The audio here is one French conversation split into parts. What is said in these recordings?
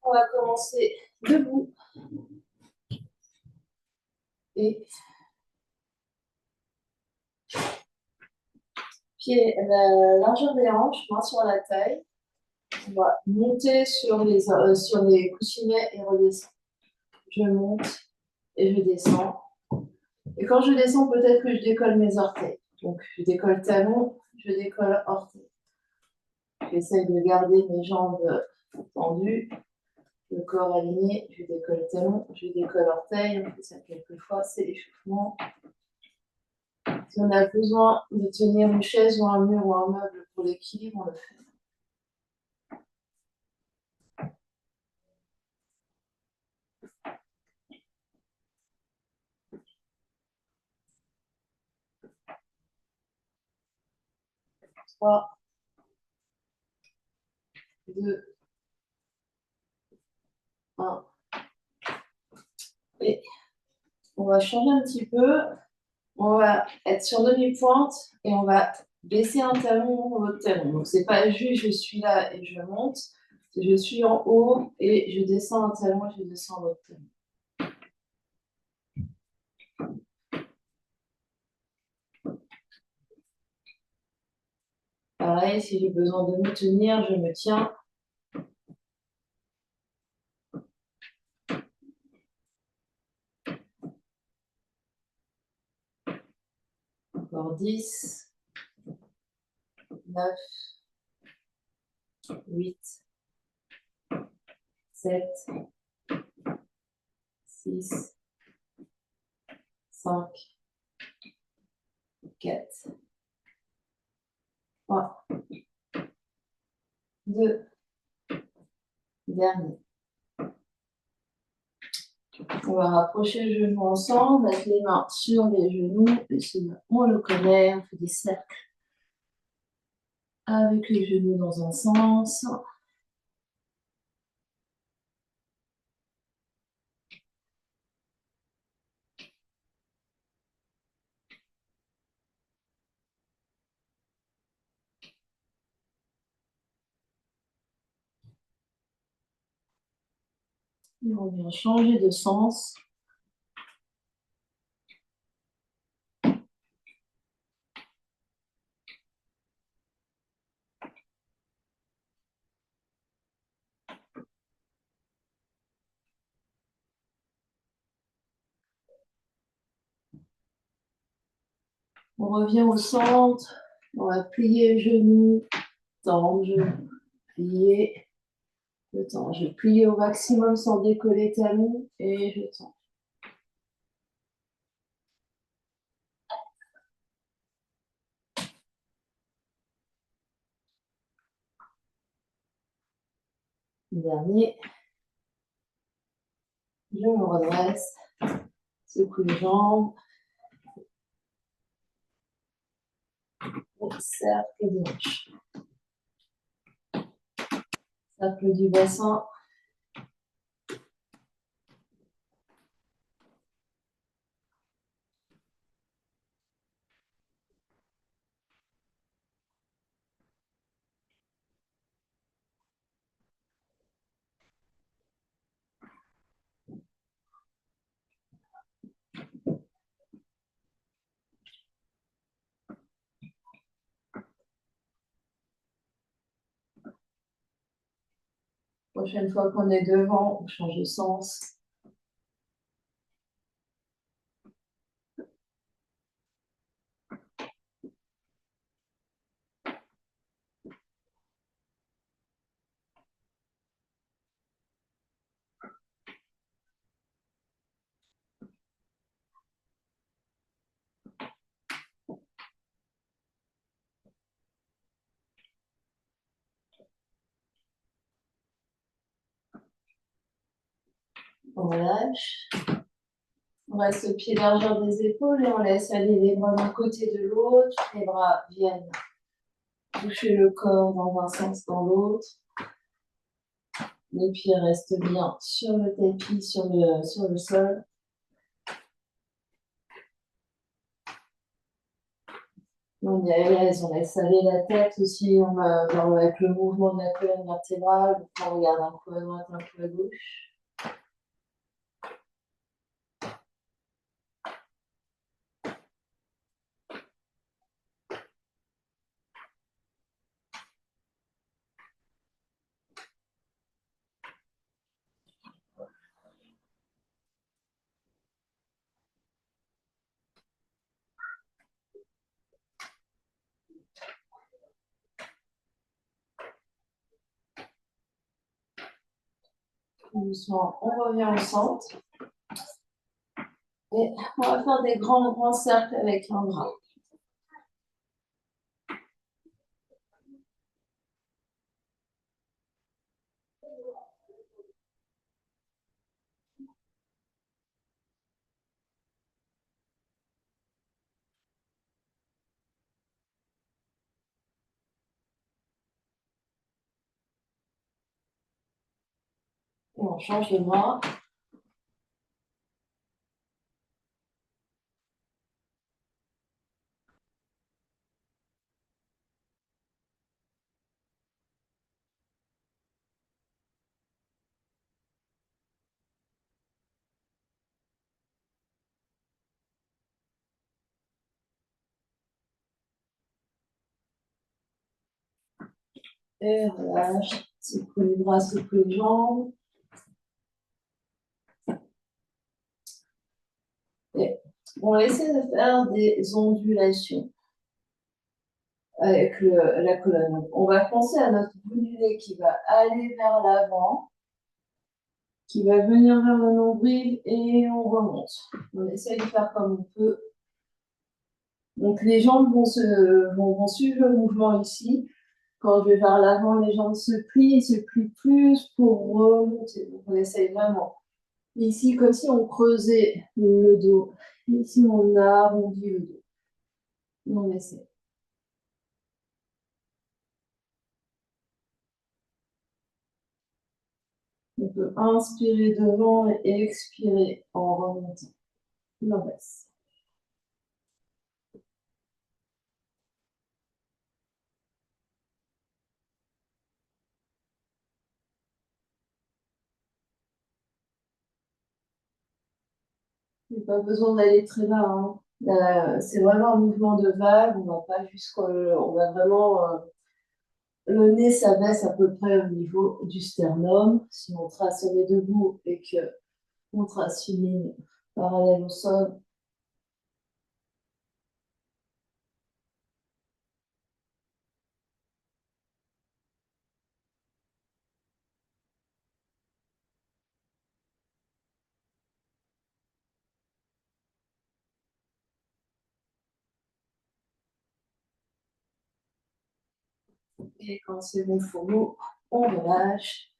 On va commencer debout. Et pied, la largeur des hanches, main sur la taille. On va monter sur les coussinets et redescendre. Je monte et je descends. Et quand je descends, peut-être que je décolle mes orteils. Donc, je décolle talon, je décolle orteil. J'essaye de garder mes jambes tendues, le corps aligné. Je décolle talon, je décolle orteil. On fait ça quelques fois, c'est l'échauffement. Si on a besoin de tenir une chaise ou un mur ou un meuble pour l'équilibre, on le fait. Trois, 2, 1. Et on va changer un petit peu. On va être sur demi-pointe et on va baisser un talon ou l'autre talon. Donc, c'est pas juste je suis là et je monte. C'est je suis en haut et je descends un talon et je descends l'autre talon. Pareil, si j'ai besoin de me tenir, je me tiens. Encore 10, 9, 8, 7, 6, 5, 4, 3, 2, dernier. On va rapprocher les genoux ensemble, mettre les mains sur les genoux. Et sinon, on le connaît, on fait des cercles avec les genoux dans un sens. Et on vient changer de sens. On revient au centre. On va plier les genoux, tendre, plier. Je tends. Je plie au maximum sans décoller talon et je tends. Dernier. Je me redresse. Secoue les jambes. Cercle des hanches. Cercle du bassin. Prochaine fois qu'on est devant, on change de sens. On relâche. On reste au pied largeur des épaules et on laisse aller les bras d'un côté de l'autre. Les bras viennent toucher le corps dans un sens, dans l'autre. Les pieds restent bien sur le tapis, sur le sol. On y est, on laisse aller la tête aussi, avec le mouvement de la colonne vertébrale, on regarde un peu à droite, un peu à gauche. Doucement, on revient au centre. Et on va faire des grands cercles avec un bras. Et on change de bras. Et relâche. Secoue les bras, secoue les jambes. Et on va essayer de faire des ondulations avec la colonne. On va penser à notre bout du nez qui va aller vers l'avant, qui va venir vers le nombril et on remonte. On essaye de faire comme on peut. Donc les jambes vont suivre le mouvement ici. Quand je vais vers l'avant, les jambes se plient plus pour remonter. Donc on essaye vraiment. Ici, comme si on creusait le dos. Ici, on arrondit le dos. On essaie. On peut inspirer devant et expirer en remontant. On baisse. Il n'y a pas besoin d'aller très bas. Hein. C'est vraiment un mouvement de vague. On va vraiment. Le nez s'abaisse à peu près au niveau du sternum. Si on trace, on est debout et qu'on trace une ligne parallèle au sol. Et quand c'est bon pour nous, on relâche.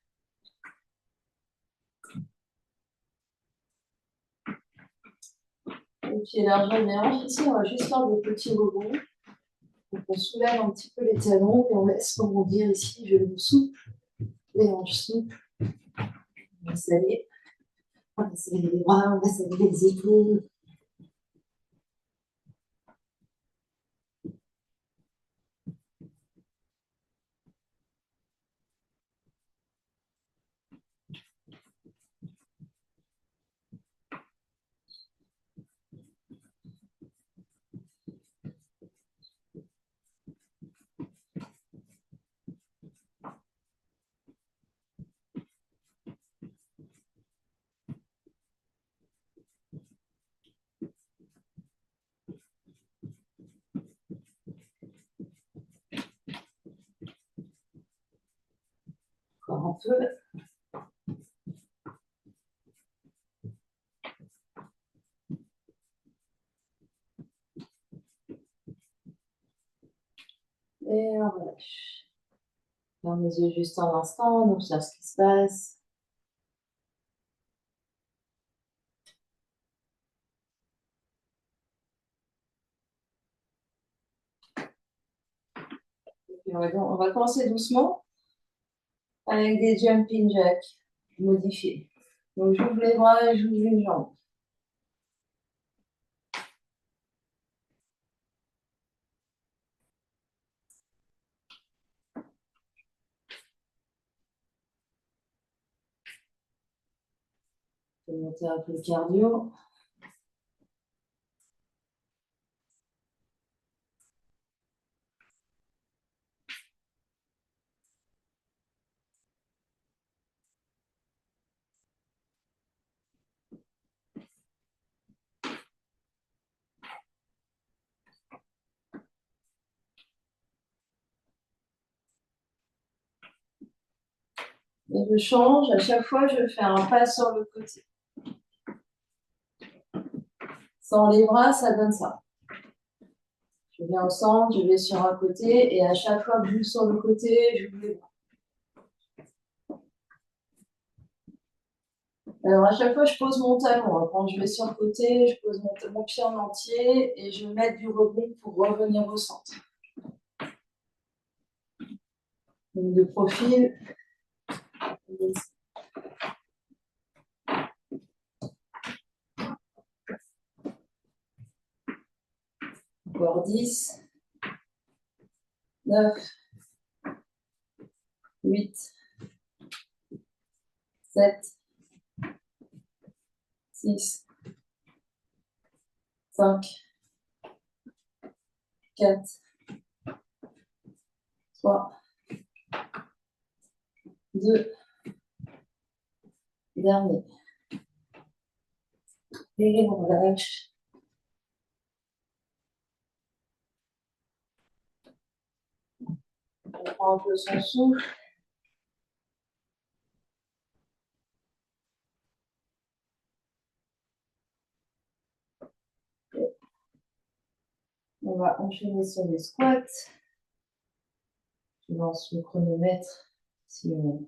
Et puis largeur des hanches. Ici, on va juste faire des petits rebonds. Donc on soulève un petit peu les talons et on laisse rebondir ici, genoux souples, les hanches souples. On va saler les bras, on va saler les épaules. Encore un peu. Et on relâche. Ferme les yeux juste un instant, on observe ce qui se passe. Et on va commencer doucement avec des jumping jacks modifiés. Donc j'ouvre les bras et j'ouvre une jambe. Je vais monter un peu le cardio. Et je change, à chaque fois, je fais un pas sur le côté. Sans les bras, ça donne ça. Je viens au centre, je vais sur un côté, et à chaque fois que je bouge sur le côté, je bouge les bras. Alors, à chaque fois, je pose mon talon. Quand je vais sur le côté, je pose mon pied en entier et je mets du rebond pour revenir au centre. Donc, de profil. Encore 10, 9, 8, 7, 6, 5, 4, 3, 2, dernier. Et on relâche. On prend un peu son souffle. On va enchaîner sur les squats. Je lance le chronomètre. Si on...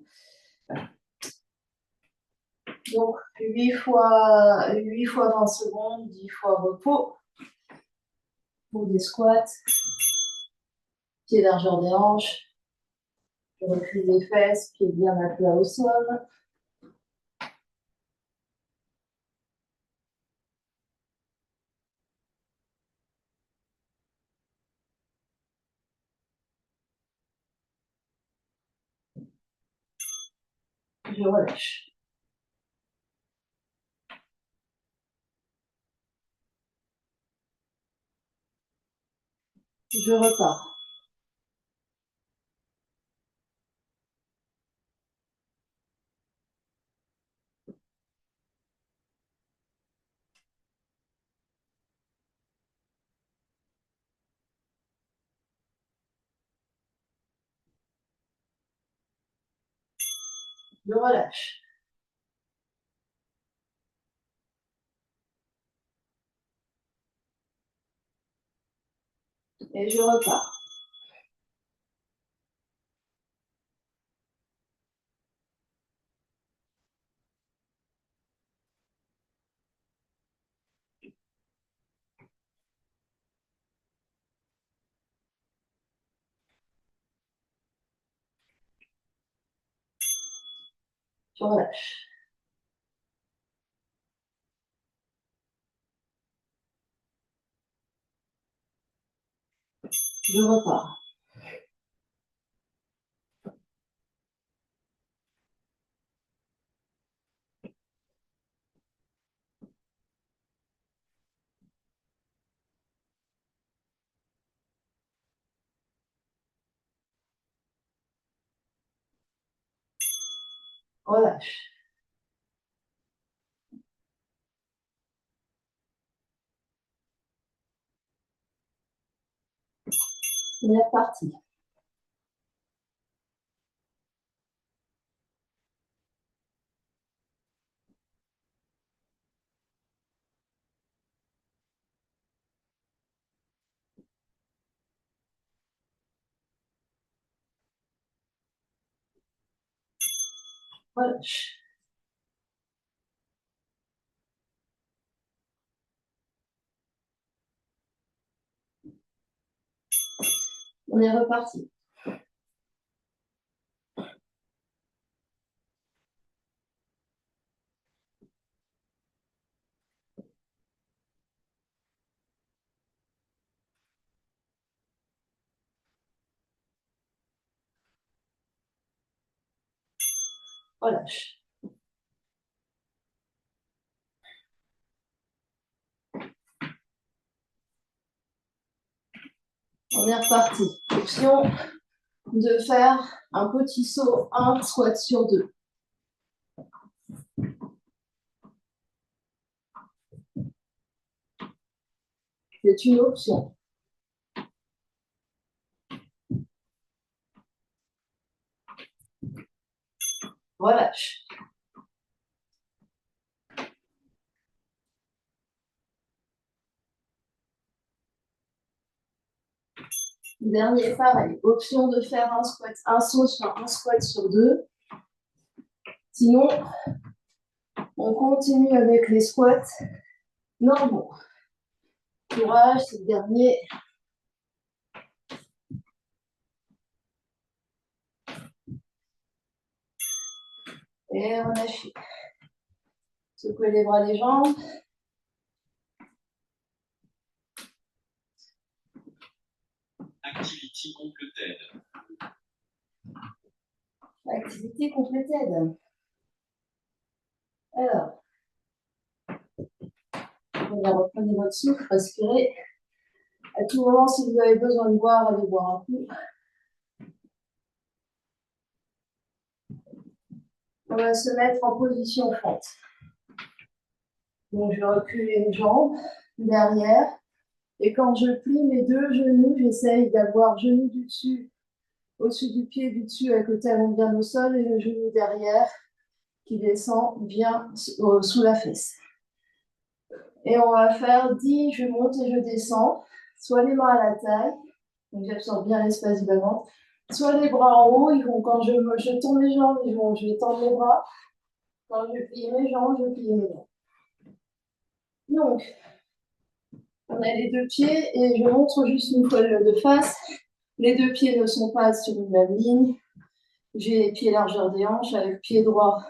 Donc, 8 fois 20 secondes, 10 fois repos. Pour des squats. Pied largeur des hanches. Je recule les fesses, pied bien à plat au sol. Je relâche. Je repars. Je relâche. Et je repars. Je relâche. Je repars. Relâche. Première partie. Relâche. On est reparti. Relâche. On est reparti. Option de faire un petit saut, un squat sur 2. C'est une option. Relâche. Dernier, pareil. Option de faire un saut sur un squat sur 2. Sinon, on continue avec les squats normaux. Courage, c'est le dernier. Et on lâche. Secouez les bras, les jambes. Activity completed. Activité completed. Alors, reprenez votre souffle, respirez. À tout moment, si vous avez besoin de boire, allez boire un coup. On va se mettre en position fente. Donc, je recule une jambe derrière. Et quand je plie mes deux genoux, j'essaye d'avoir genou du dessus, au-dessus du pied du dessus, avec le talon bien au sol, et le genou derrière qui descend bien sous la fesse. Et on va faire 10, je monte et je descends. Soit les mains à la taille, donc j'absorbe bien l'espace du ventre. Soit les bras en haut, quand je tourne mes jambes, je vais tendre les bras. Quand je plie mes jambes, je plie mes jambes. Donc, on a les deux pieds et je montre juste une fois de face. Les deux pieds ne sont pas sur une même ligne. J'ai les pieds largeur des hanches avec pied droit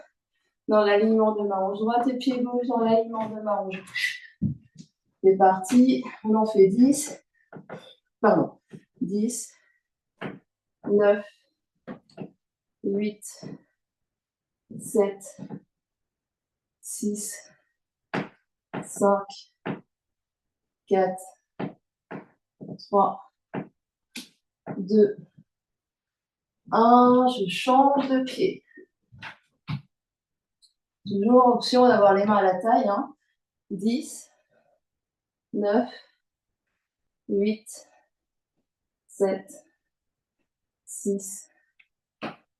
dans l'alignement de ma hanche droite et pied gauche dans l'alignement de ma hanche gauche. C'est parti, on en fait 10. Pardon. 10, 9, 8, 7, 6, 5, 4, 3, 2, 1. Je change de pied. Toujours option d'avoir les mains à la taille. 10, 9, 8, 7, 6,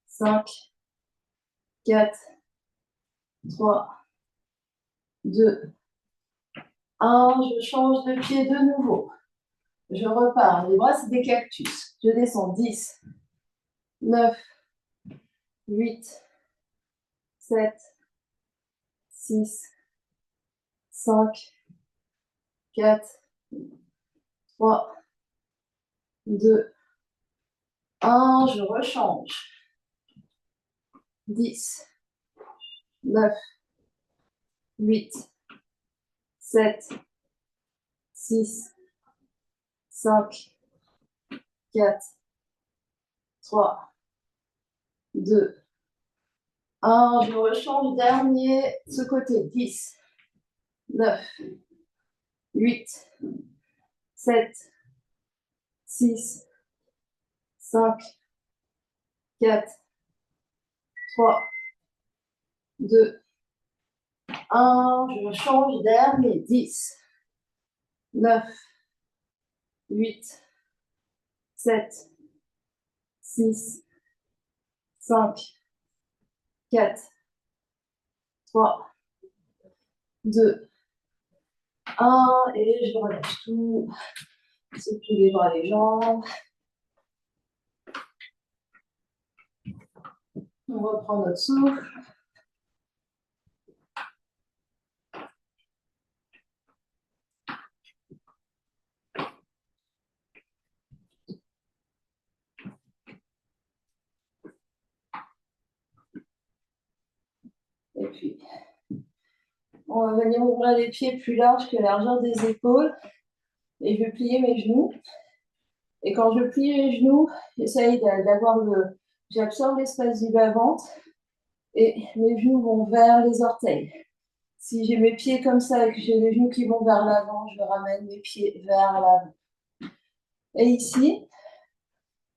5, 4, 3, 2, 1. Je change de pied de nouveau. Je repars. Les bras, c'est des cactus. Je descends. 10, 9, 8, 7, 6, 5, 4, 3, 2, 1. Je rechange. 10, 9, 8, 7, 6, 5, 4, 3, 2, 1. Je rechange. Dernier, ce côté. 10, 9, 8, 7, 6, 5, 4, 3, 2, 1. Je change. Dernier. 10, 9, 8, 7, 6, 5, 4, 3, 2, 1. Et je relâche tout. Secoue les bras, les jambes. On reprend notre souffle. Et puis, on va venir ouvrir les pieds plus larges que la largeur des épaules. Et je vais plier mes genoux. Et quand je plie les genoux, j'essaye d'avoir le... J'absorbe l'espace du bas-ventre et mes genoux vont vers les orteils. Si j'ai mes pieds comme ça et que j'ai les genoux qui vont vers l'avant, je ramène mes pieds vers l'avant. Et ici,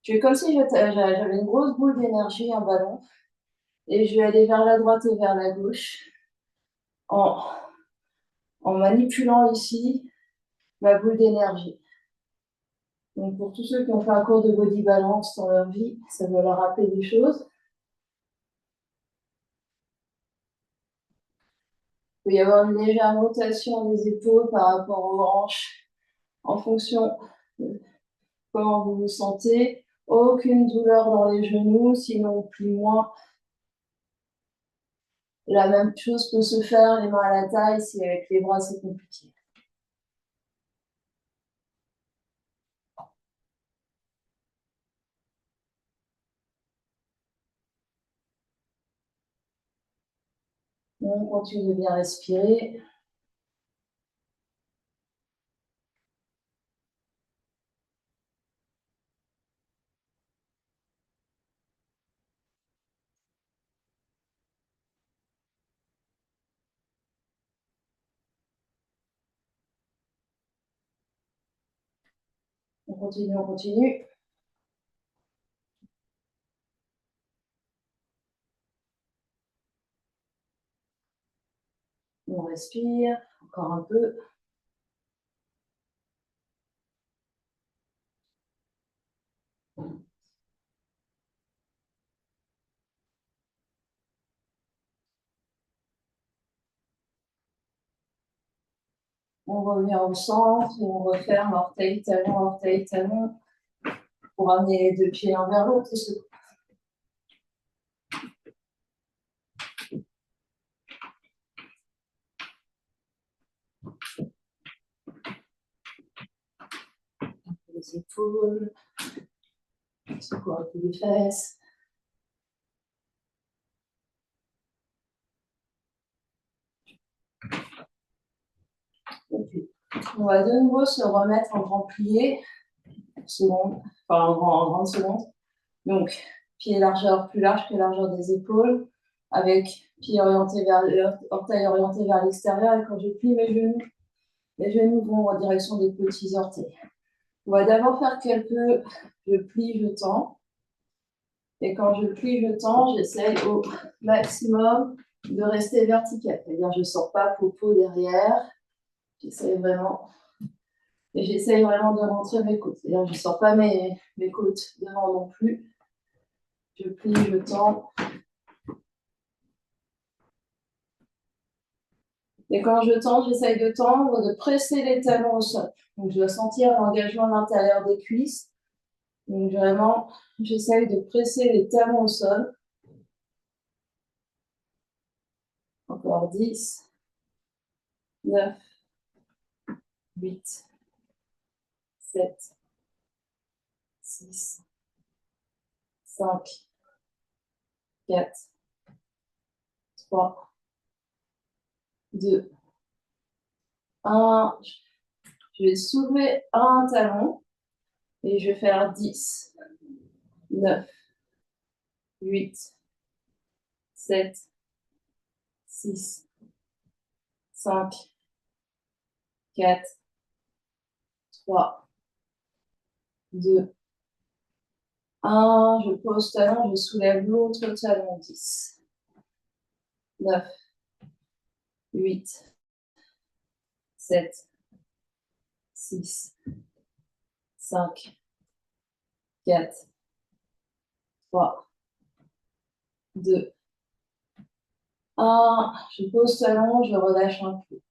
Je fais comme si j'avais une grosse boule d'énergie, un ballon, et je vais aller vers la droite et vers la gauche en manipulant ici ma boule d'énergie. Donc pour tous ceux qui ont fait un cours de body balance dans leur vie, ça va leur rappeler des choses. Il peut y avoir une légère rotation des épaules par rapport aux hanches en fonction de comment vous vous sentez. Aucune douleur dans les genoux, sinon on plie moins. La même chose peut se faire, les mains à la taille, si avec les bras c'est compliqué. On continue de bien respirer. On continue, on continue. On respire, encore un peu. On revient au centre et on referme orteil, talon, pour amener les deux pieds l'un vers l'autre. Les épaules, secoue un peu les fesses. Et puis, on va de nouveau se remettre en grand plié, seconde, enfin en grande seconde. Donc, pied largeur plus large que largeur des épaules, avec pied orienté vers orteil orienté vers l'extérieur. Et quand je plie mes genoux vont en direction des petits orteils. On va d'abord faire quelques, je plie, je tends. Et quand je plie, je tends, j'essaye au maximum de rester vertical. C'est-à-dire, je ne sors pas popo derrière. J'essaye vraiment. Et j'essaye vraiment de rentrer mes côtes. C'est-à-dire, je ne sors pas mes côtes devant non plus. Je plie, je tends. Et quand je tends, j'essaye de tendre, de presser les talons au sol. Donc, je dois sentir l'engagement à l'intérieur des cuisses. Donc, vraiment, j'essaye de presser les talons au sol. Encore 10, 9, 8, 7, 6, 5, 4, 3, 2, 1. Je vais soulever un talon et je vais faire 10, 9, 8, 7, 6, 5, 4, 3, 2, 1. Je pose talon, je soulève l'autre talon. 10, 9, 8, 7, 6, 5, 4, 3, 2, 1. Je pose talon, je relâche un peu.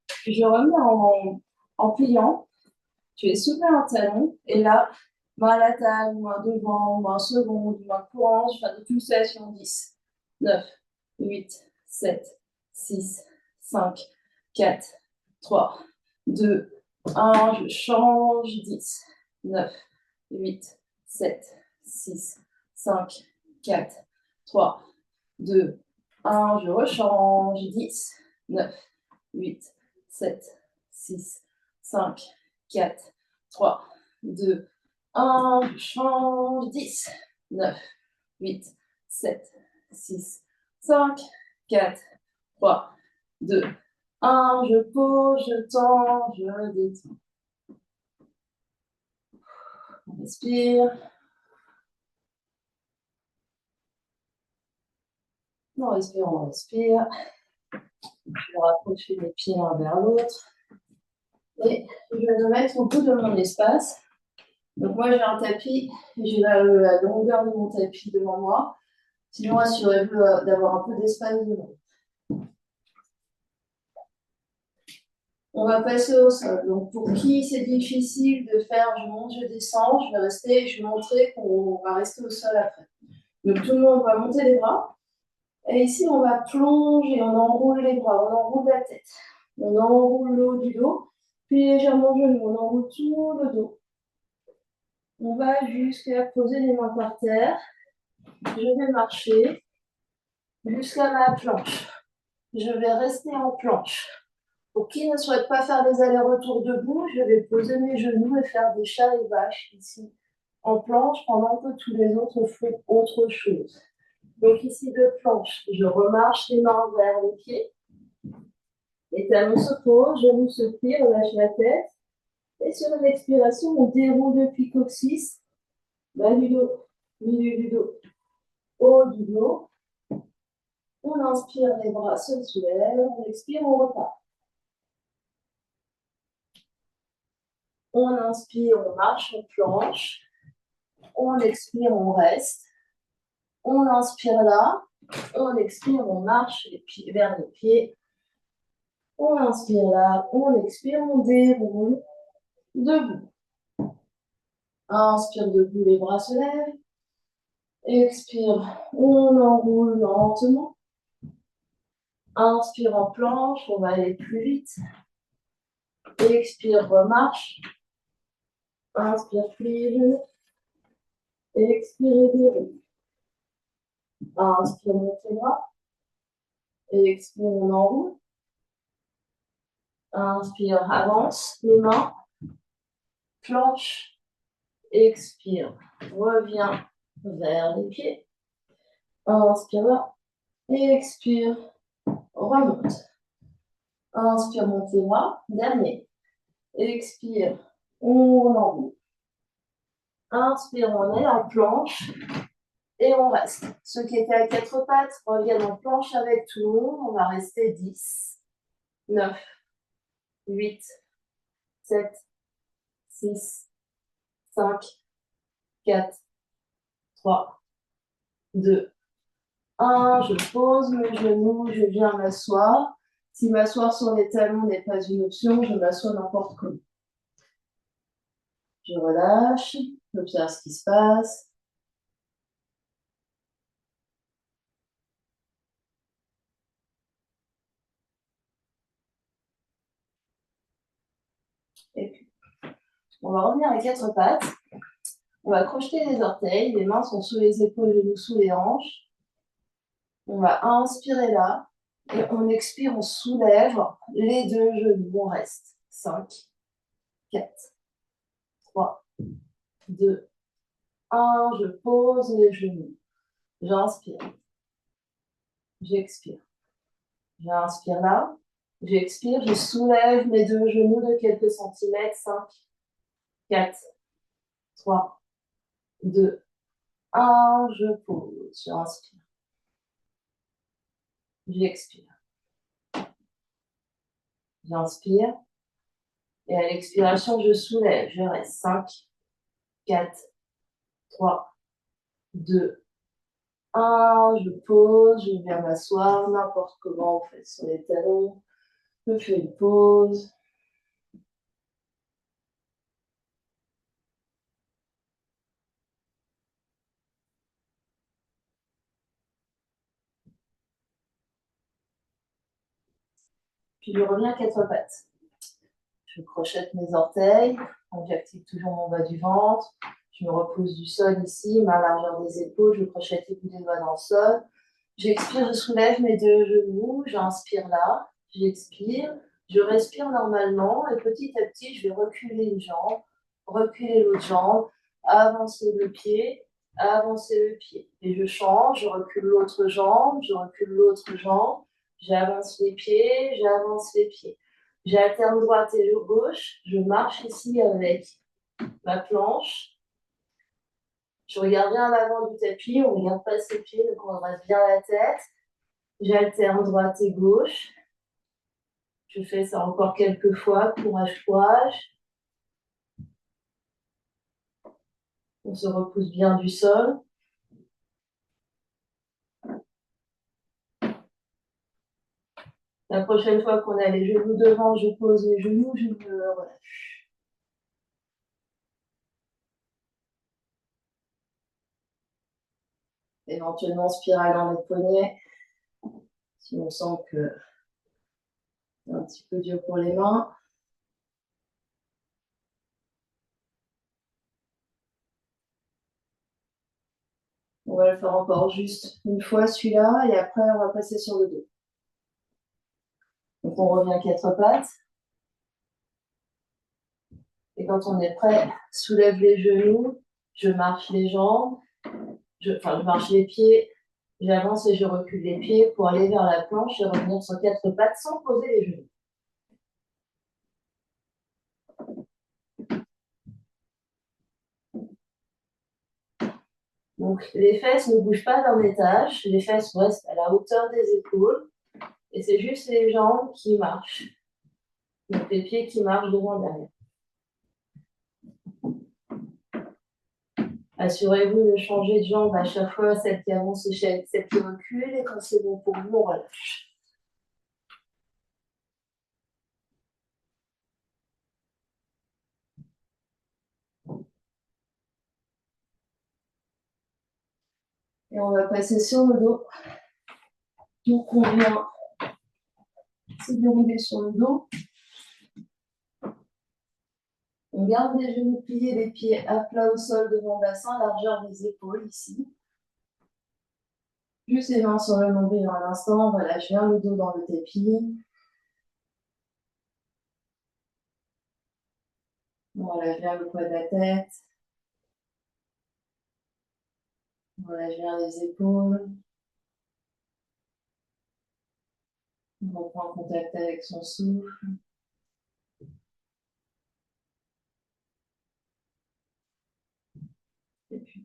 Puis je remets en pliant. Je vais soulever un talon et là, main à la taille, main devant, main seconde, main courante, je fais des pulsations. 10, 9, 8, 7, 6, 5, 4, 3, 2, 1. Je change. 10, 9, 8, 7, 6, 5, 4, 3, 2, 1. Je rechange. 10, 9, 8, 7, 6, 5, 4, 3, 2, 1. Je change. 10, 9, 8, 7, 6, 5, 4, 3, 2, 1. Je pose, je tends, je détends. On respire. On respire, on respire. Je vais rapprocher les pieds l'un vers l'autre. Et je vais me mettre au bout de mon espace. Donc moi, j'ai un tapis, j'ai la longueur de mon tapis devant moi. Sinon, assurez-vous d'avoir un peu d'espace devant. On va passer au sol. Donc pour qui c'est difficile de faire je monte, je descends, je vais rester, je vais montrer qu'on va rester au sol après. Donc tout le monde va monter les bras. Et ici, on va plonger, on enroule les bras, on enroule la tête. On enroule le haut du dos, puis légèrement le genou, on enroule tout le dos. On va jusqu'à poser les mains par terre. Je vais marcher jusqu'à ma planche. Je vais rester en planche. Pour qui ne souhaite pas faire des allers-retours debout, je vais poser mes genoux et faire des chats et vaches ici en planche pendant que tous les autres font autre chose. Donc ici de planche, je remarche les mains vers les pieds. Les talons se posent, genoux se plient, relâche la tête. Et sur une expiration, on déroule depuis coccyx, bas du dos, milieu du dos, haut du dos. On inspire, les bras se soulèvent. On expire, on repart. On inspire, on marche, on planche. On expire, on reste. On inspire là. On expire, on marche les pieds vers les pieds. On inspire là. On expire, on déroule. Debout. Inspire debout, les bras se lèvent. Expire, on enroule lentement. Inspire en planche, on va aller plus vite. Expire, remarche. Inspire, plie les genoux. Expire, déroule. Inspire, monte les bras. Expire, on enroule. Inspire, avance les mains. Planche. Expire, reviens vers les pieds. Inspire là. Expire, remonte. Inspire, monte les bras. Dernier. Expire, on enroule. Inspire, on est en planche. Et on reste. Ceux qui étaient à quatre pattes reviennent en planche avec tout le monde. On va rester 10, 9, 8, 7, 6, 5, 4, 3, 2, 1. Je pose mes genoux, je viens m'asseoir. Si m'asseoir sur les talons n'est pas une option, je m'assois n'importe comment. Je relâche, j'observe ce qui se passe. Et puis, on va revenir à quatre pattes. On va crocheter les orteils, les mains sont sous les épaules, les genoux sous les hanches. On va inspirer là, et on expire, on soulève les deux genoux. On reste. 5, 4, 3, 2, 1. Je pose les genoux. J'inspire. J'expire. J'inspire là. J'expire. Je soulève mes deux genoux de quelques centimètres. 5, 4, 3, 2, 1. Je pose. J'inspire. J'expire. J'inspire. Et à l'expiration, je soulève. Je reste. 5, 4, 3, 2, 1. Je pose. Je viens m'asseoir n'importe comment. On fait sur les talons. Je fais une pause. Puis je reviens à quatre pattes. Je crochette mes orteils. Donc j'active toujours mon bas du ventre. Je me repose du sol ici, ma largeur des épaules. Je crochette les bouts des doigts dans le sol. J'expire, je soulève mes deux genoux. J'inspire là. J'expire. Je respire normalement. Et petit à petit, je vais reculer une jambe, reculer l'autre jambe, avancer le pied, avancer le pied. Et je change, je recule l'autre jambe, je recule l'autre jambe, j'avance les pieds, j'avance les pieds. J'alterne droite et gauche, je marche ici avec ma planche. Je regarde bien l'avant du tapis, on ne regarde pas ses pieds, donc on reste bien la tête. J'alterne droite et gauche. Je fais ça encore quelques fois, courage, courage. On se repousse bien du sol. La prochaine fois qu'on a les genoux devant, je pose les genoux, je me relâche. Éventuellement, spirale dans les poignets. Si on sent que c'est un petit peu dur pour les mains. On va le faire encore juste une fois celui-là et après on va passer sur le dos. Donc on revient quatre pattes. Et quand on est prêt, soulève les genoux, je marche les jambes, je marche les pieds, j'avance et je recule les pieds pour aller vers la planche et revenir sur quatre pattes sans poser les genoux. Donc les fesses ne bougent pas d'un étage, les fesses restent à la hauteur des épaules et c'est juste les jambes qui marchent. Donc les pieds qui marchent devant derrière. Assurez-vous de changer de jambe à chaque fois, celle qui avance et celle qui recule, et quand c'est bon pour vous, on relâche. Et on va passer sur le dos. Donc on vient se dérouler sur le dos. On garde les genoux pliés, les pieds à plat au sol devant le bassin, largeur des épaules ici. Juste les mains sur le nombril un instant, on va lâcher le dos dans le tapis. On relâche bien le poids de la tête. On relâche bien les épaules. On reprend contact avec son souffle. Et puis,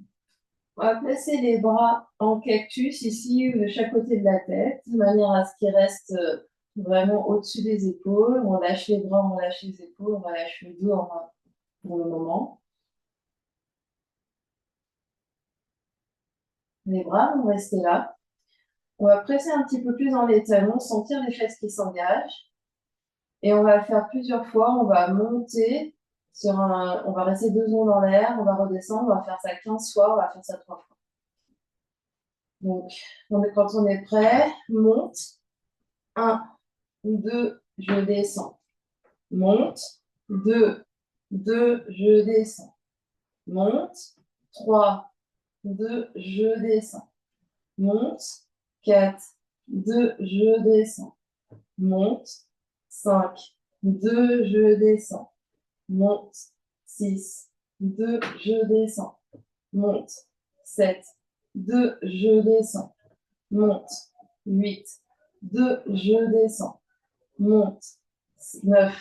on va placer les bras en cactus ici, de chaque côté de la tête, de manière à ce qu'ils restent vraiment au-dessus des épaules. On lâche les bras, on lâche les épaules, on relâche le dos pour le moment. Les bras vont rester là. On va presser un petit peu plus dans les talons, sentir les fesses qui s'engagent. Et on va le faire plusieurs fois. On va monter on va rester 2 secondes dans l'air, on va redescendre, on va faire ça 15 fois, on va faire ça 3 fois. Donc, quand on est prêt, monte. 1, 2, je descends. Monte. 2, 2, je descends. Monte. 3, 2, je descends. Monte. 4, 2, je descends. Monte. 5, 2, je descends. Monte. 6, 2, je descends. Monte. 7, 2, je descends. Monte. 8, 2, je descends. Monte. 9,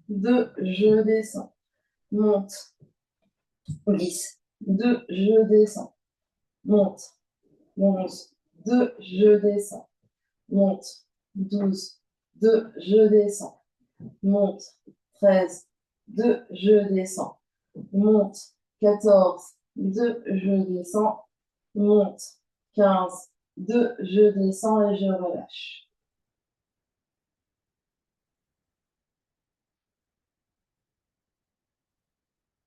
2, je descends. Monte. 10, 2, je descends. Monte. 11, 2, je descends. Monte. 12, 2, je descends. Monte. 13, 2, je descends. Monte. 14, 2, je descends. Monte. 15, 2, je descends et je relâche.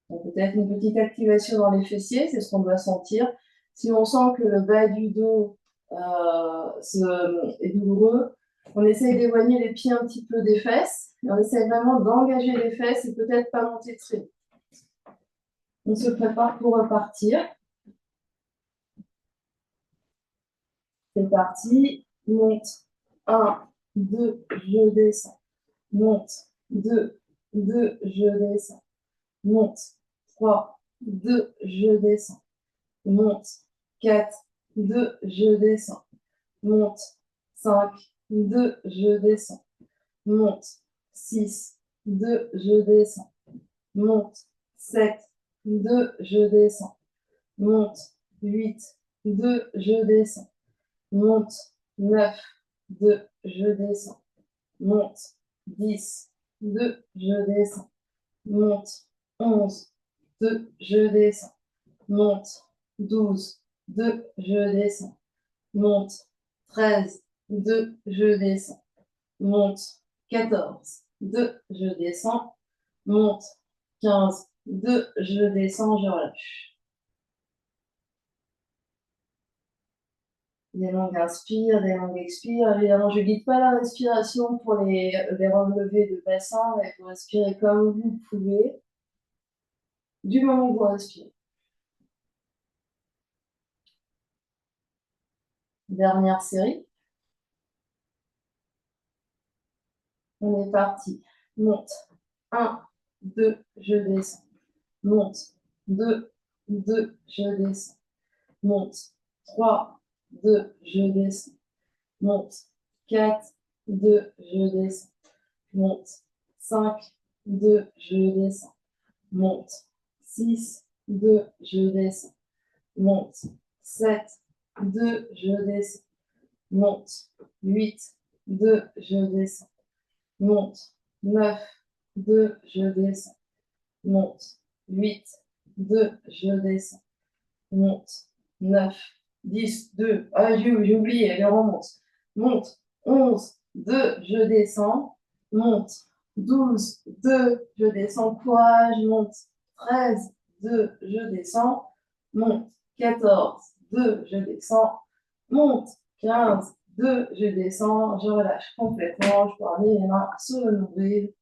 Peut-être une petite activation dans les fessiers, c'est ce qu'on doit sentir. Si on sent que le bas du dos est douloureux, on essaye d'éloigner les pieds un petit peu des fesses. Et on essaye vraiment d'engager les fesses et peut-être pas monter très vite. On se prépare pour repartir. C'est parti. Monte. 1, 2, je descends. Monte. 2, 2, je descends. Monte. 3, 2, je descends. monte. 4, 2, je descends. Monte. 5, 2, je descends. Monte. 6, 2, je descends. Monte. 7, 2, je descends. Monte. 8, 2, je descends. Monte. 9, 2, je descends. Monte. 10, 2, je descends. Monte. 11, 2, je descends. Monte. 12, 2, je descends. Monte. 13, 2, je descends. Monte. 14, 2, je descends. Monte. 15, 2, je descends, je relâche. Des longues inspires, des longues expires. Évidemment, je ne guide pas la respiration pour les relevés de bassin, mais vous respirez comme vous pouvez, du moment où vous respirez. Dernière série. On est parti. Monte. 1, 2, je descends. Monte. 2, 2, je descends. Monte. 3, 2, je descends. Monte. 4, 2, je descends. Monte. 5, 2, je descends. Monte. 6, 2, je descends. Monte. 7, 2, je descends. Monte. 8, 2, je descends. Monte. 9, 2, je descends. Monte. 8, 2, je descends. Monte. 9, 10, 2, ah j'ai oublié, elle remonte. Monte. 11, 2, je descends. Monte. 12, 2, je descends. Courage, monte. 13, 2, je descends. Monte. 14, 2, je descends. Monte. 15, 2, je descends. Je relâche complètement. Je peux ramener les mains sur le nombril.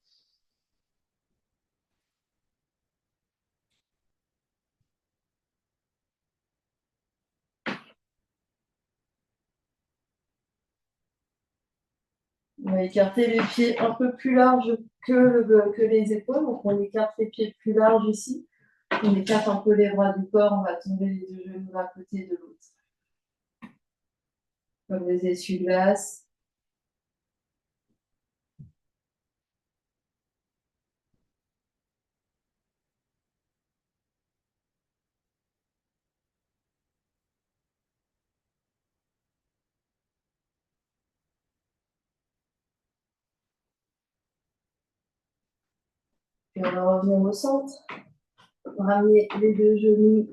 On va écarter les pieds un peu plus larges que les épaules. Donc, on écarte les pieds plus larges ici. On écarte un peu les bras du corps. On va tomber les deux genoux d'un côté et de l'autre. Comme des essuie-glaces. Et on va revenir au centre. Ramener les deux genoux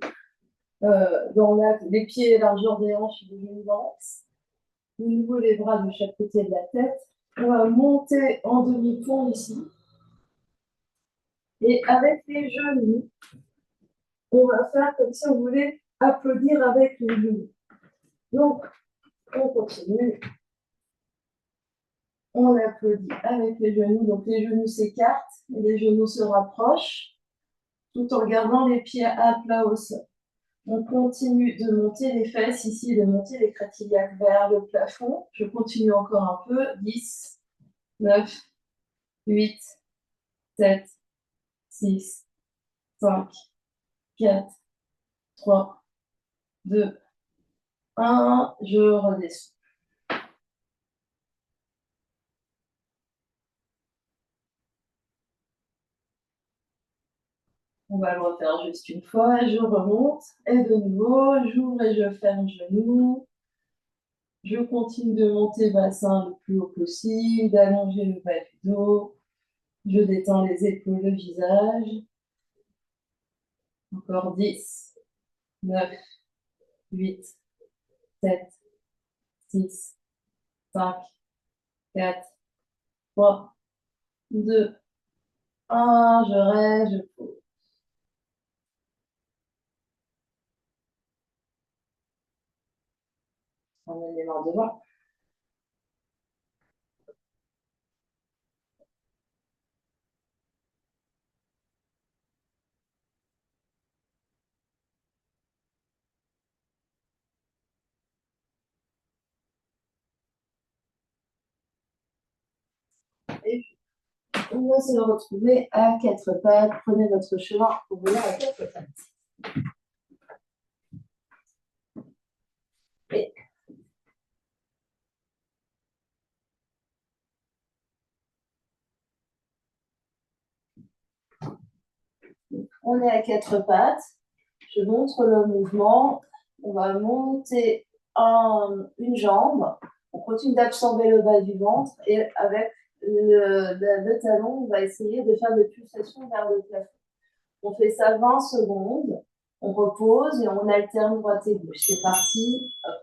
dans l'axe, les pieds largeur des hanches et les genoux dans l'axe. De nouveau, les bras de chaque côté de la tête. On va monter en demi-pont ici. Et avec les genoux, on va faire comme si on voulait applaudir avec les genoux. Donc, on continue. On applaudit avec les genoux. Donc, les genoux s'écartent et les genoux se rapprochent tout en gardant les pieds à plat au sol. On continue de monter les fesses ici, de monter les crêtes iliaques vers le plafond. Je continue encore un peu. 10, 9, 8, 7, 6, 5, 4, 3, 2, 1. Je redescends. On va le refaire juste une fois. Je remonte. Et de nouveau, j'ouvre et je ferme genou. Je continue de monter bassin le plus haut possible, d'allonger le bas du dos. Je détends les épaules, le visage. Encore 10, 9, 8, 7, 6, 5, 4, 3, 2, 1. Je reste, je pose. Ramène les mains devant. Et on va se retrouver à quatre pattes. Prenez votre chemin pour venir à quatre pattes. Et on est à quatre pattes. Je montre le mouvement. On va monter une jambe. On continue d'absorber le bas du ventre et avec le talon, on va essayer de faire des pulsations vers le plafond. On fait ça 20 secondes. On repose et on alterne droite et gauche. C'est parti. Hop.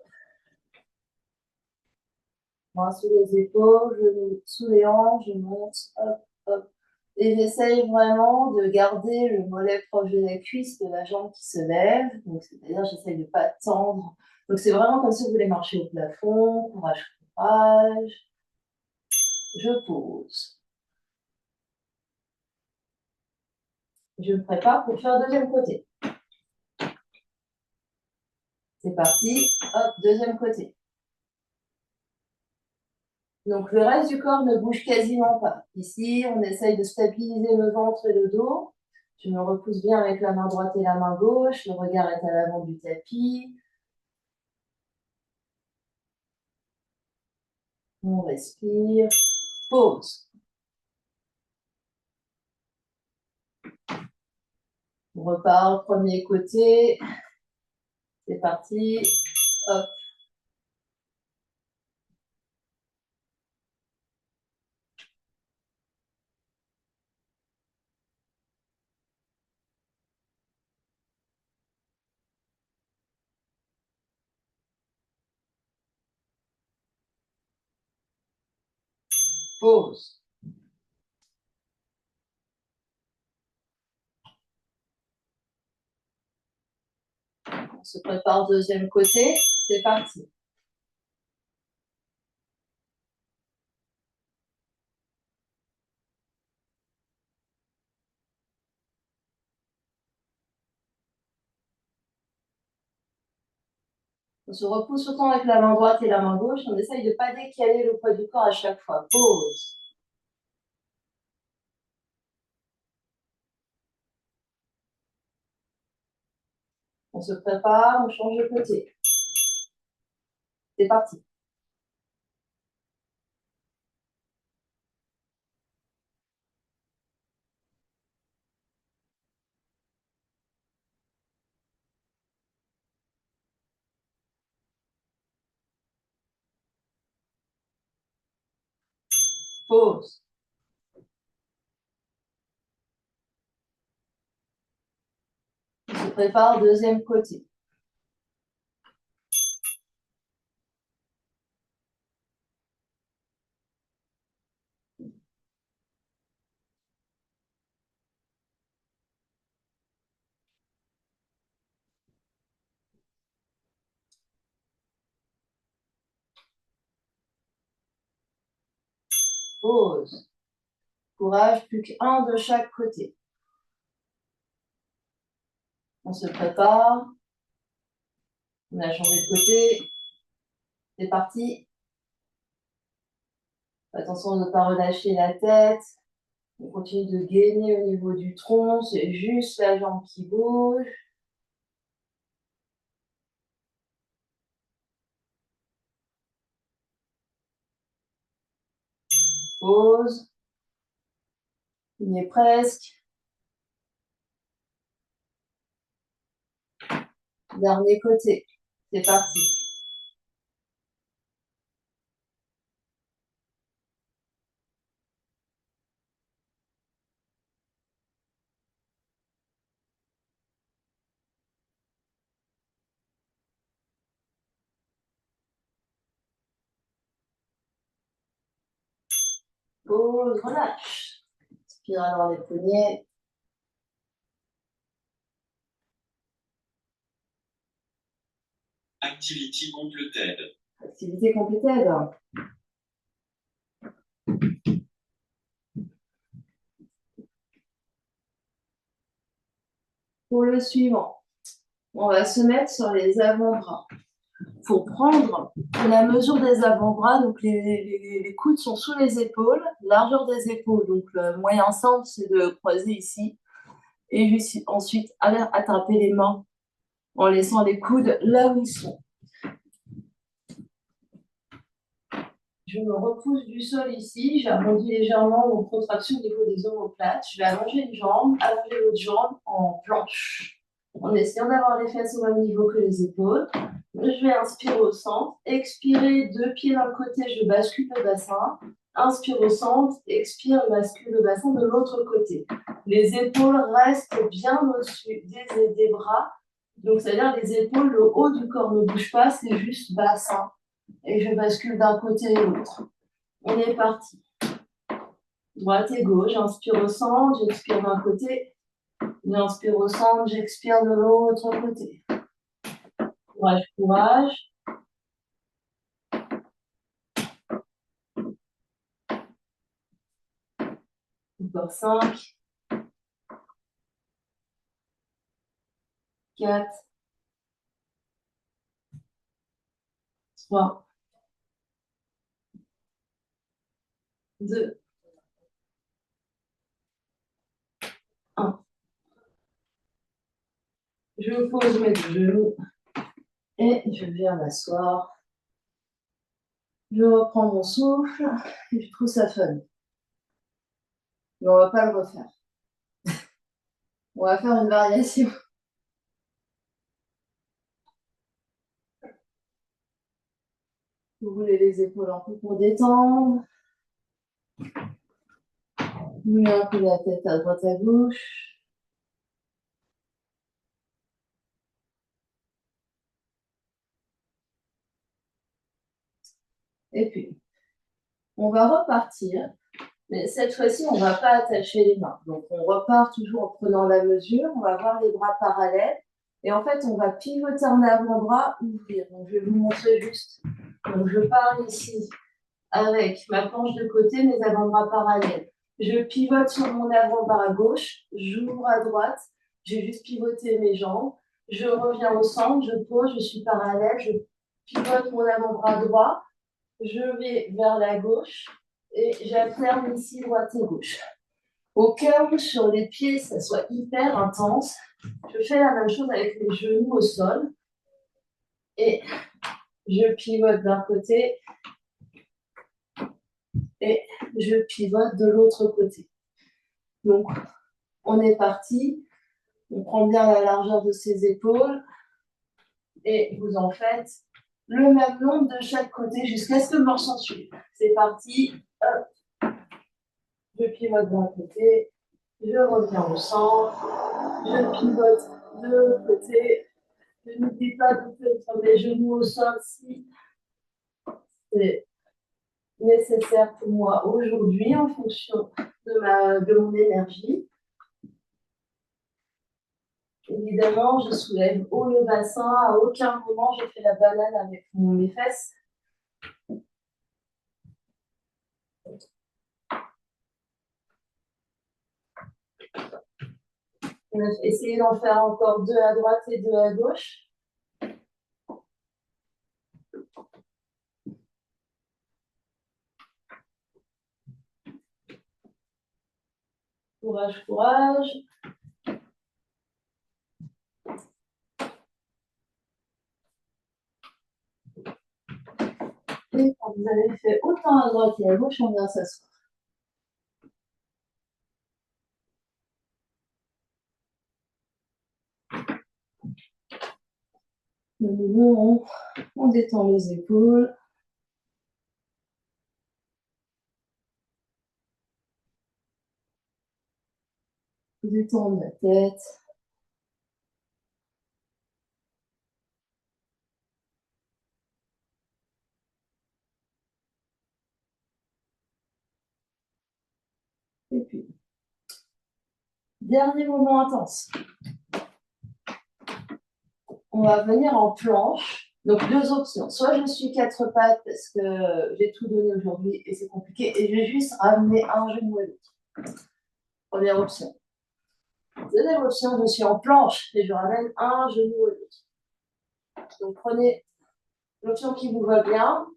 Main sous les épaules, je sous les hanches, je monte. Hop, hop. Et j'essaye vraiment de garder le mollet proche de la cuisse de la jambe qui se lève. Donc, c'est-à-dire, j'essaye de ne pas tendre. Donc, c'est vraiment comme si vous voulez marcher au plafond. Courage, courage. Je pose. Je me prépare pour faire le deuxième côté. C'est parti. Hop, deuxième côté. Donc, le reste du corps ne bouge quasiment pas. Ici, on essaye de stabiliser le ventre et le dos. Je me repousse bien avec la main droite et la main gauche. Le regard est à l'avant du tapis. On respire. Pause. On repart, premier côté. C'est parti. Hop. Pause. On se prépare deuxième côté. C'est parti. On se repousse autant avec la main droite et la main gauche. On essaye de ne pas décaler le poids du corps à chaque fois. Pause. On se prépare, on change de côté. C'est parti. Pause. On se prépare deuxième côté. Pause. Courage, plus qu'un de chaque côté. On se prépare. On a changé de côté. C'est parti. Attention de ne pas relâcher la tête. On continue de gainer au niveau du tronc. C'est juste la jambe qui bouge. Pause. On y est presque. Dernier côté. C'est parti. Pause, relâche. Spirale dans les poignets. Activity completed. Activité complétée. Pour le suivant, on va se mettre sur les avant-bras. Il faut prendre la mesure des avant-bras, donc les coudes sont sous les épaules, largeur des épaules, donc le moyen simple c'est de croiser ici, et ensuite attraper les mains en laissant les coudes là où ils sont. Je me repousse du sol ici, j'arrondis légèrement mon contraction au niveau des omoplates. Je vais allonger une jambe, allonger l'autre jambe en planche, en essayant d'avoir les fesses au même niveau que les épaules. Je vais inspirer au centre, expirer, deux pieds d'un côté, je bascule le bassin. Inspire au centre, expire, bascule le bassin de l'autre côté. Les épaules restent bien au-dessus des bras. Donc, c'est-à-dire les épaules, le haut du corps ne bouge pas, c'est juste bassin. Et je bascule d'un côté et l'autre. On est parti. Droite et gauche, j'inspire au centre, j'expire d'un côté. J'inspire au centre, j'expire de l'autre côté. Courage, courage. Encore 5, 4, 3, 2, 1. Je pose mes deux genoux et je viens m'asseoir. Je reprends mon souffle et je trouve ça fun. Mais on ne va pas le refaire. On va faire une variation. Vous roulez les épaules un peu pour détendre. Moulez un peu la tête à droite à gauche. Et puis, on va repartir. Mais cette fois-ci, on ne va pas attacher les mains. Donc, on repart toujours en prenant la mesure. On va avoir les bras parallèles. Et en fait, on va pivoter en avant-bras, ouvrir. Donc, je vais vous montrer juste. Donc, je pars ici avec ma planche de côté, mes avant-bras parallèles. Je pivote sur mon avant-bras gauche. J'ouvre à droite. J'ai juste pivoté mes jambes. Je reviens au centre. Je pose. Je suis parallèle. Je pivote mon avant-bras droit. Je vais vers la gauche. Et j'alterne ici droite et gauche. Au cas où sur les pieds, ça soit hyper intense, je fais la même chose avec les genoux au sol. Et je pivote d'un côté et je pivote de l'autre côté. Donc, on est parti. On prend bien la largeur de ses épaules et vous en faites le même nombre de chaque côté jusqu'à ce que le morceau suive. C'est parti. Hop. Je pivote d'un côté, je reviens au centre, je pivote de l'autre côté. Je n'oublie pas de faire les genoux au sol si c'est nécessaire pour moi aujourd'hui en fonction de mon énergie. Évidemment, je soulève haut le bassin. À aucun moment, je fais la banane avec mes fesses. Essayez d'en faire encore 2 à droite et 2 à gauche. Courage, courage. Et quand vous avez fait autant à droite et à gauche, on vient s'asseoir. De nouveau, on détend les épaules. Détendre la tête. Et puis, dernier moment intense. On va venir en planche. Donc, 2 options. Soit je suis 4 pattes parce que j'ai tout donné aujourd'hui et c'est compliqué. Et je vais juste ramener un genou à l'autre. Première option. Deuxième option, je suis en planche et je ramène un genou à l'autre. Donc, prenez l'option qui vous va bien.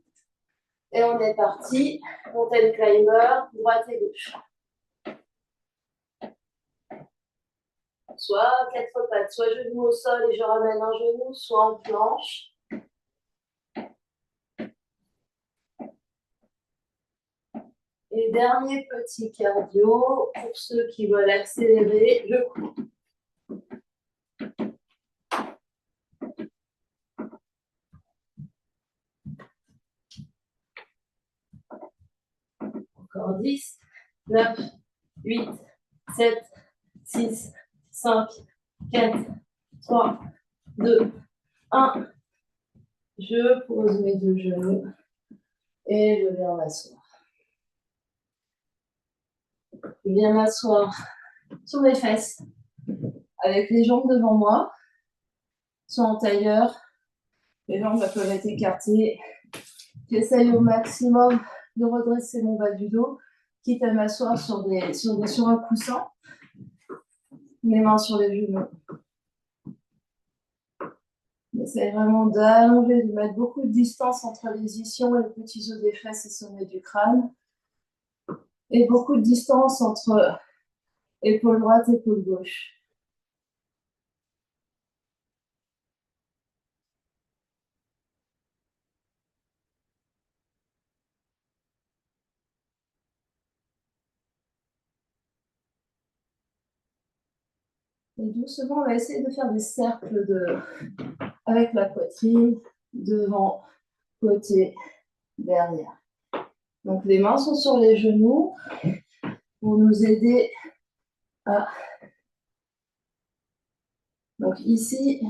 Et on est parti. Mountain climber, droite et gauche. Soit 4 pattes, soit genou au sol et je ramène un genou, soit en planche. dernier petit cardio. Pour ceux qui veulent accélérer, je cours. Encore 10, 9, 8, 7, 6, 5, 4, 3, 2, 1. Je pose mes deux genoux et je viens m'asseoir. Je viens m'asseoir sur mes fesses avec les jambes devant moi, soit en tailleur. Les jambes peuvent être écartées. J'essaye au maximum de redresser mon bas du dos, quitte à m'asseoir sur un coussin. Les mains sur les genoux. J'essaie vraiment d'allonger, de mettre beaucoup de distance entre les ischions et les petits os des fesses et sommet du crâne. Et beaucoup de distance entre épaule droite et épaule gauche. Et doucement, on va essayer de faire des cercles avec la poitrine, devant, côté, derrière. Donc les mains sont sur les genoux pour nous aider à... Donc ici,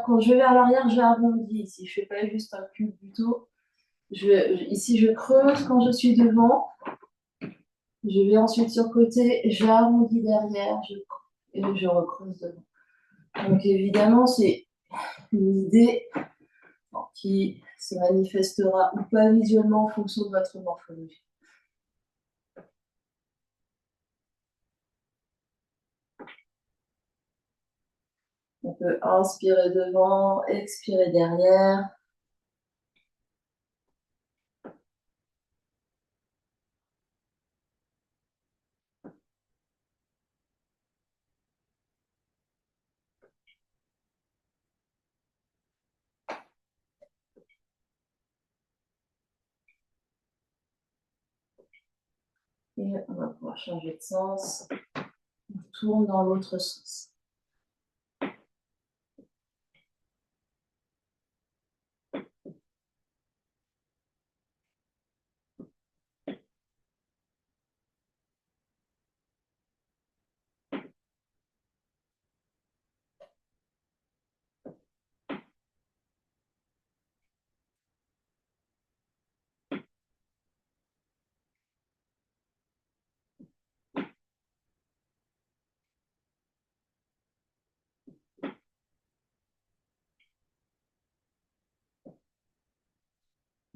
quand je vais à l'arrière, j'arrondis ici. Je ne fais pas juste un cul plutôt. Ici, je creuse quand je suis devant. Je vais ensuite sur le côté, j'arrondis derrière et je recreuse devant. Donc évidemment, c'est une idée qui se manifestera ou pas visuellement en fonction de votre morphologie. On peut inspirer devant, expirer derrière. Et on va pouvoir changer de sens. On tourne dans l'autre sens.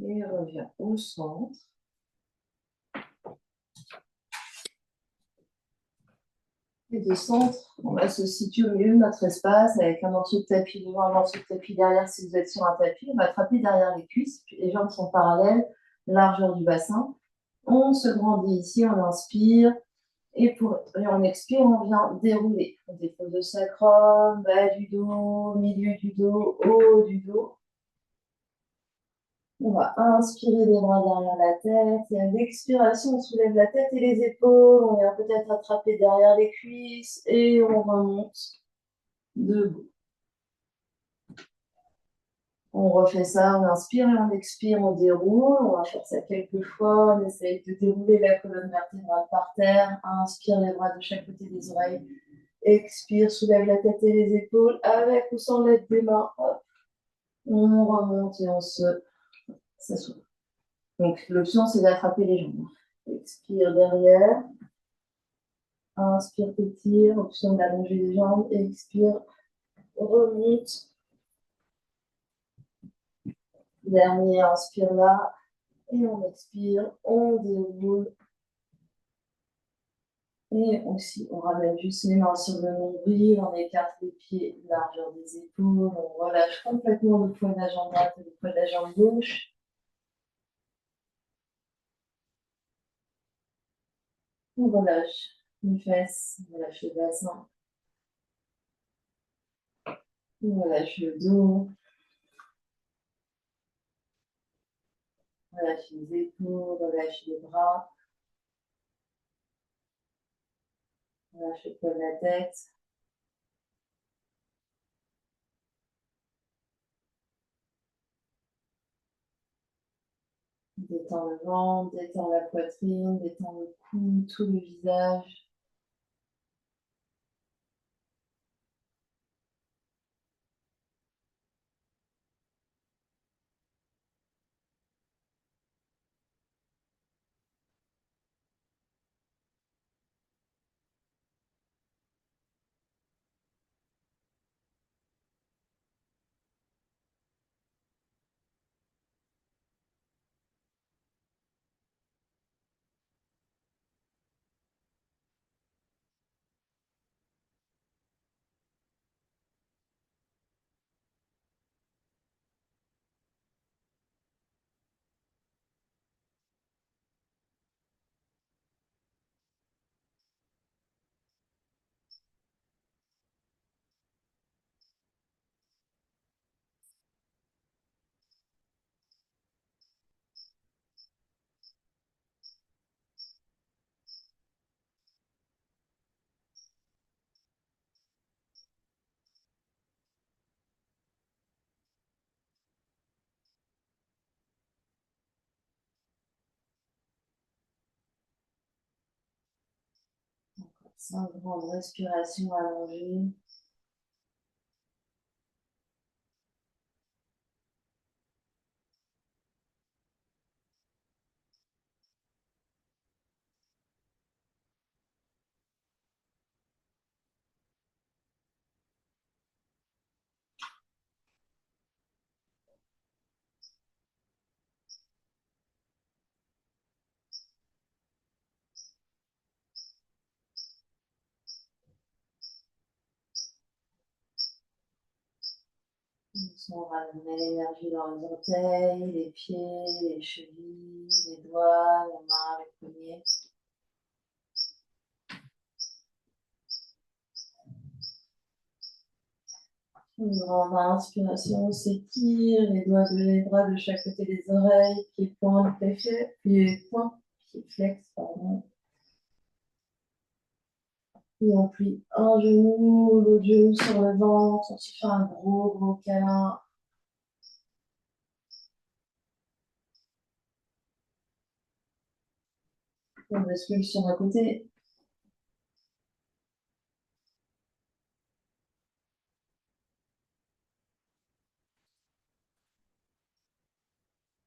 Et on revient au centre. Et de centre, on va se situer au milieu de notre espace avec un morceau de tapis devant, un morceau de tapis derrière si vous êtes sur un tapis. On va attraper derrière les cuisses, puis les jambes sont parallèles, largeur du bassin. On se grandit ici, on inspire. Et on expire, on vient dérouler. On dépose le sacrum, bas du dos, milieu du dos, haut du dos. On va inspirer les bras derrière la tête. Et à l'expiration, on soulève la tête et les épaules. On vient peut-être attraper derrière les cuisses et on remonte debout. On refait ça, on inspire et on expire, on déroule. On va faire ça quelques fois. On essaye de dérouler la colonne vertébrale par terre. Inspire les bras de chaque côté des oreilles. Expire, soulève la tête et les épaules avec ou sans l'aide des mains. Hop. On remonte et on s'assoit. Donc l'option c'est d'attraper les jambes. Expire derrière. Inspire, t'étire. Option d'allonger les jambes. Expire, remonte. Dernier, inspire là. Et on expire, on déroule. Et aussi, on ramène juste les mains sur le nombril, on écarte les pieds, largeur des épaules, on relâche complètement le poids de la jambe droite et le poids de la jambe gauche. On relâche les fesses, on relâche le bassin, on relâche le dos, on relâche les épaules, on relâche les bras. Relâche le poids de la tête. Détends le ventre, détends la poitrine, détends le cou, tout le visage. Encore 5 grandes respirations allongées. On va ramener l'énergie dans les orteils, les pieds, les chevilles, les doigts, les mains, les poignets. Une grande inspiration, on s'étire, les bras de chaque côté des oreilles, pieds points, pieds flex, pardon. Et on plie un genou, l'autre genou sur le ventre, on se fait un gros câlin. On bascule sur un côté.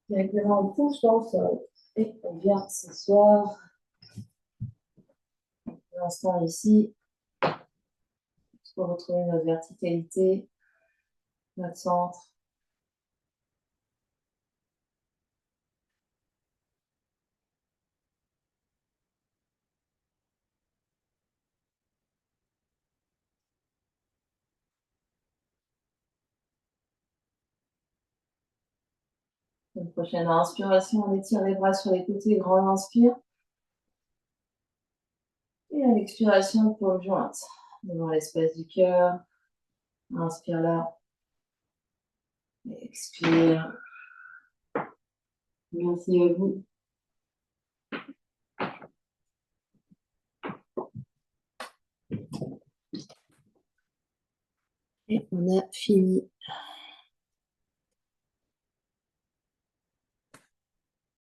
Et avec les mains, on pousse dans le sol. Et on vient s'asseoir. L'instant ici, pour retrouver notre verticalité, notre centre. Une prochaine inspiration, on étire les bras sur les côtés, grand inspire. Et à l'expiration, paume jointe devant l'espace du cœur. Inspire là. Et expire. Merci à vous. Et on a fini.